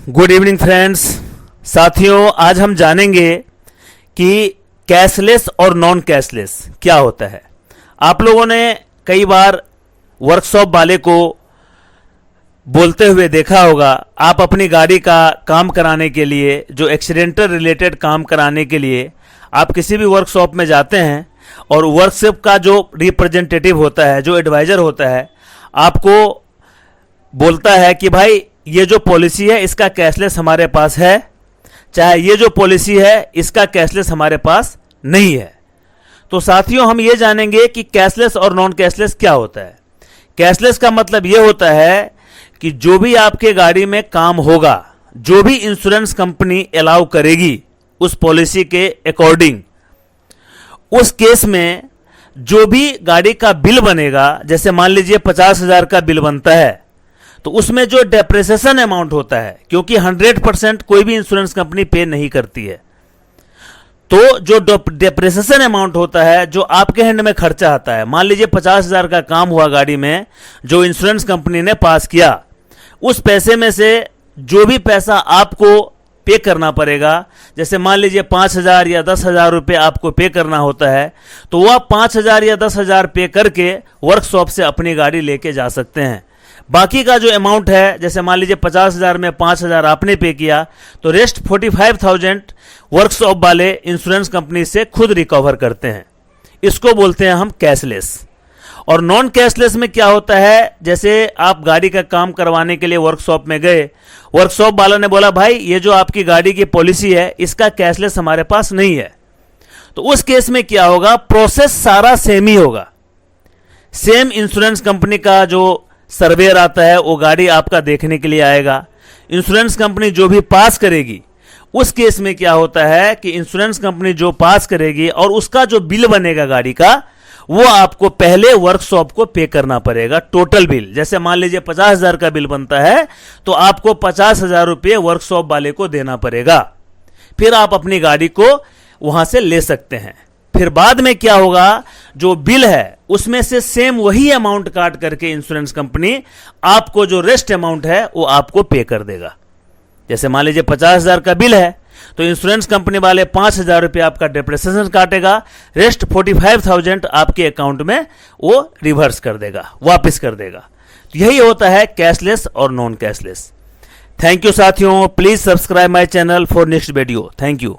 Good evening friends. साथियों, आज हम जानेंगे कि कैशलेस और नॉन कैशलेस क्या होता है। आप लोगों ने कई बार वर्कशॉप वाले को बोलते हुए देखा होगा, आप अपनी गाड़ी का काम कराने के लिए, जो एक्सीडेंटल रिलेटेड काम कराने के लिए आप किसी भी वर्कशॉप में जाते हैं और वर्कशॉप का जो रिप्रेजेंटेटिव होता है, जो एडवाइज़र होता है, आपको बोलता है कि भाई ये जो पॉलिसी है इसका कैशलेस हमारे पास है, चाहे ये जो पॉलिसी है इसका कैशलेस हमारे पास नहीं है। तो साथियों, हम ये जानेंगे कि कैशलेस और नॉन कैशलेस क्या होता है। कैशलेस का मतलब ये होता है कि जो भी आपके गाड़ी में काम होगा, जो भी इंश्योरेंस कंपनी अलाउ करेगी उस पॉलिसी के अकॉर्डिंग, उस केस में जो भी गाड़ी का बिल बनेगा, जैसे मान लीजिए 50,000 का बिल बनता है, तो उसमें जो डेप्रिसिएशन अमाउंट होता है, क्योंकि 100% कोई भी इंश्योरेंस कंपनी पे नहीं करती है, तो जो डेप्रिसिएशन अमाउंट होता है, जो आपके हैंड में खर्चा आता है, मान लीजिए 50,000 का काम हुआ गाड़ी में, जो इंश्योरेंस कंपनी ने पास किया, उस पैसे में से जो भी पैसा आपको पे करना पड़ेगा, जैसे मान लीजिए 5,000 या 10,000 रुपये आपको पे करना होता है, तो वह 5,000 या 10,000 पे करके वर्कशॉप से अपनी गाड़ी लेके जा सकते हैं। बाकी का जो अमाउंट है, जैसे मान लीजिए 50,000 में 5,000 आपने पे किया, तो रेस्ट 45,000 वर्कशॉप वाले इंश्योरेंस कंपनी से खुद रिकवर करते हैं। इसको बोलते हैं हम कैशलेस। और नॉन कैशलेस में क्या होता है, जैसे आप गाड़ी का काम करवाने के लिए वर्कशॉप में गए, वर्कशॉप वाला ने बोला भाई ये जो आपकी गाड़ी की पॉलिसी है इसका कैशलेस हमारे पास नहीं है, तो उस केस में क्या होगा, प्रोसेस सारा सेम ही होगा। सेम इंश्योरेंस कंपनी का जो सर्वेयर आता है वो गाड़ी आपका देखने के लिए आएगा। इंश्योरेंस कंपनी जो भी पास करेगी, उस केस में क्या होता है कि इंश्योरेंस कंपनी जो पास करेगी और उसका जो बिल बनेगा गाड़ी का, वो आपको पहले वर्कशॉप को पे करना पड़ेगा। टोटल बिल, जैसे मान लीजिए 50,000 का बिल बनता है, तो आपको 50,000 रुपये वर्कशॉप वाले को देना पड़ेगा। फिर आप अपनी गाड़ी को वहां से ले सकते हैं। फिर बाद में क्या होगा, जो बिल है उसमें से सेम वही अमाउंट काट करके इंश्योरेंस कंपनी आपको जो रेस्ट अमाउंट है वो आपको पे कर देगा। जैसे मान लीजिए 50,000 का बिल है, तो इंश्योरेंस कंपनी वाले 5,000 रुपये आपका डेप्रिसिएशन काटेगा, रेस्ट 45,000 आपके अकाउंट में वो रिवर्स कर देगा, वापस कर देगा। तो यही होता है कैशलेस और नॉन कैशलेस। थैंक यू साथियों, please subscribe my channel for next video. Thank you.